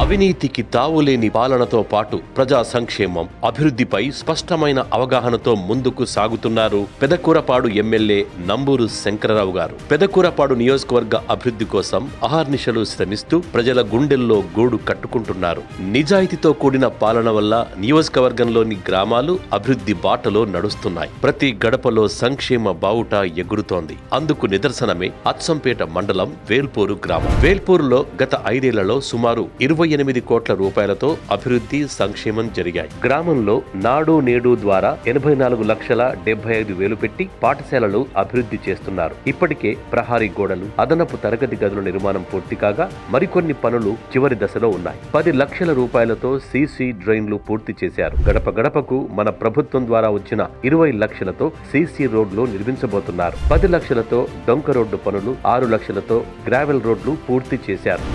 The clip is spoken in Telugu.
అవినీతికి తావులేని పాలనతో పాటు ప్రజా సంక్షేమం, అభివృద్ధిపై స్పష్టమైన అవగాహనతో ముందుకు సాగుతున్నారు పెదకూరపాడు ఎమ్మెల్యే నంబూరు శంకరరావు గారు. పెదకూరపాడు నియోజకవర్గ అభివృద్ధి కోసం అహర్నిశలు శ్రమిస్తూ ప్రజల గుండెల్లో గూడు కట్టుకుంటున్నారు. నిజాయితీతో కూడిన పాలన వల్ల నియోజకవర్గంలోని గ్రామాలు అభివృద్ధి బాటలో నడుస్తున్నాయి. ప్రతి గడపలో సంక్షేమ బావుట ఎగురుతోంది. అందుకు నిదర్శనమే అచ్చంపేట మండలం వేల్పూరు గ్రామం. వేల్పూరులో గత 5 ఏళ్లలో సుమారు 28 కోట్ల రూపాయలతో అభివృద్ధి, సంక్షేమం జరిగాయి. గ్రామంలో నాడు నేడు ద్వారా 84,75,000 పెట్టి పాఠశాలలు అభివృద్ధి చేస్తున్నారు. ఇప్పటికే ప్రహారీ గోడలు, అదనపు తరగతి గదుల నిర్మాణం పూర్తి కాగా మరికొన్ని పనులు చివరి దశలో ఉన్నాయి. 10 లక్షల రూపాయలతో సీసీ డ్రైన్లు పూర్తి చేశారు. గడప గడపకు మన ప్రభుత్వం ద్వారా వచ్చిన 20 లక్షలతో సీసీ రోడ్లు నిర్మించబోతున్నారు. 10 లక్షలతో డొంక రోడ్డు పనులు, 6 లక్షలతో గ్రావెల్ రోడ్లు పూర్తి చేశారు.